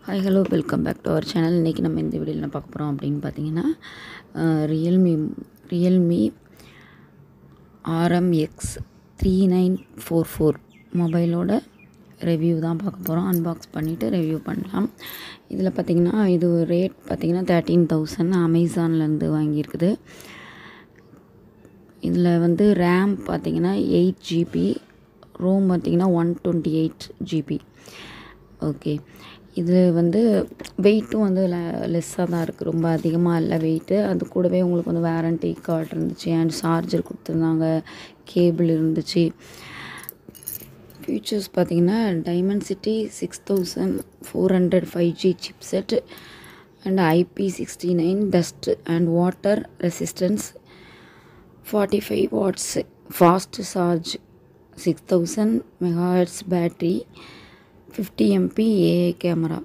Hi hello welcome back to our channel. இன்றைக்கி நம்ம இந்த வீடியோவில் என்ன பார்க்க போகிறோம் அப்படின்னு பார்த்தீங்கன்னா ரியல்மி RMX 3944 மொபைலோட ரிவ்யூ தான் பார்க்க போகிறோம். அன்பாக்ஸ் பண்ணிவிட்டு ரிவ்யூ பண்ணலாம். இதில் பார்த்திங்கன்னா இது ரேட் பார்த்திங்கன்னா 13,000 அமேசான்லேருந்து வாங்கியிருக்குது. இதில் வந்து ரேம் பார்த்திங்கன்னா 8GB, ரோம் பார்த்திங்கன்னா 128GB. ஓகே, இது வந்து வெயிட்டும் வந்து லெஸ்ஸாக தான் இருக்குது, ரொம்ப அதிகமாக இல்லை வெயிட்டு. அது கூடவே உங்களுக்கு வந்து வாரண்டி கார்டு இருந்துச்சு அண்ட் சார்ஜர் கொடுத்துருந்தாங்க, கேபிள் இருந்துச்சு. ஃபீச்சர்ஸ் பார்த்திங்கன்னா Dimensity 6400 5G chipset and IP69 dust and water resistance, 45 watts fast charge, 6000 MHz battery, 50 MP AI camera,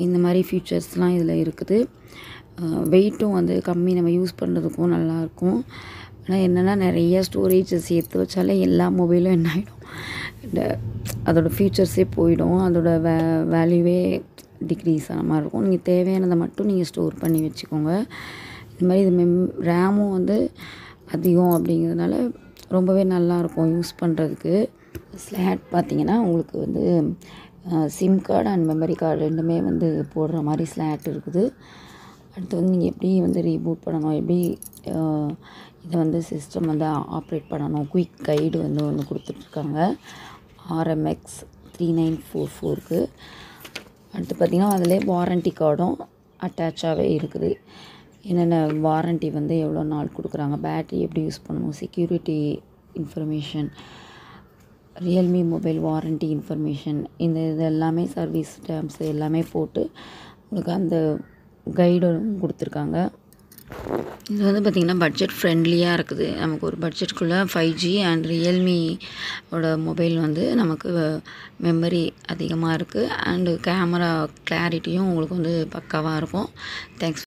இந்த மாதிரி ஃபீச்சர்ஸ்லாம் இதில் இருக்குது. வெயிட்டும் வந்து கம்மி, நம்ம யூஸ் பண்ணுறதுக்கும் நல்லாயிருக்கும். ஆனால் என்னென்னா நிறைய ஸ்டோரேஜ் சேர்த்து வச்சாலே எல்லா மொபைலும் என்ன ஆகிடும், அதோடய ஃபீச்சர்ஸே போயிடும், அதோட வேல்யூவே டிக்ரீஸ் ஆன மாதிரி இருக்கும். நீங்கள் தேவையானதை மட்டும் நீங்கள் ஸ்டோர் பண்ணி வச்சுக்கோங்க. இந்த மாதிரி இது ரேமும் வந்து அதிகம் அப்படிங்கிறதுனால ரொம்பவே நல்லாயிருக்கும் யூஸ் பண்ணுறதுக்கு. ஸ்லாட் பார்த்திங்கன்னா உங்களுக்கு வந்து sim card and memory card ரெண்டுமே வந்து போடுற மாதிரி ஸ்லாட் இருக்குது. அடுத்து வந்து நீங்கள் எப்படி வந்து ரீபூட் பண்ணணும், எப்படி இதை வந்து சிஸ்டம் வந்து ஆப்ரேட் பண்ணணும், குயிக் கைடு வந்து ஒன்று கொடுத்துட்ருக்காங்க RMX 3944க்கு. அடுத்து பார்த்திங்கன்னா அதிலே வாரண்டி கார்டும் அட்டாச்சாகவே இருக்குது. என்னென்ன வாரண்டி வந்து எவ்வளோ நாள் கொடுக்குறாங்க, பேட்ரி எப்படி யூஸ் பண்ணணும், security information, Realme mobile warranty information, இது எல்லாமே சர்வீஸ் டேர்ம்ஸ் எல்லாமே போட்டு உங்களுக்கு அந்த கைடும் கொடுத்துருக்காங்க. இது வந்து பார்த்திங்கன்னா பட்ஜெட் ஃப்ரெண்ட்லியாக இருக்குது. நமக்கு ஒரு பட்ஜெட்குள்ளே 5G அண்ட் ரியல்மியோட மொபைல் வந்து நமக்கு மெமரி அதிகமாக இருக்குது அண்டு கேமரா கிளாரிட்டியும் உங்களுக்கு வந்து பக்காவாக இருக்கும். தேங்க்ஸ்.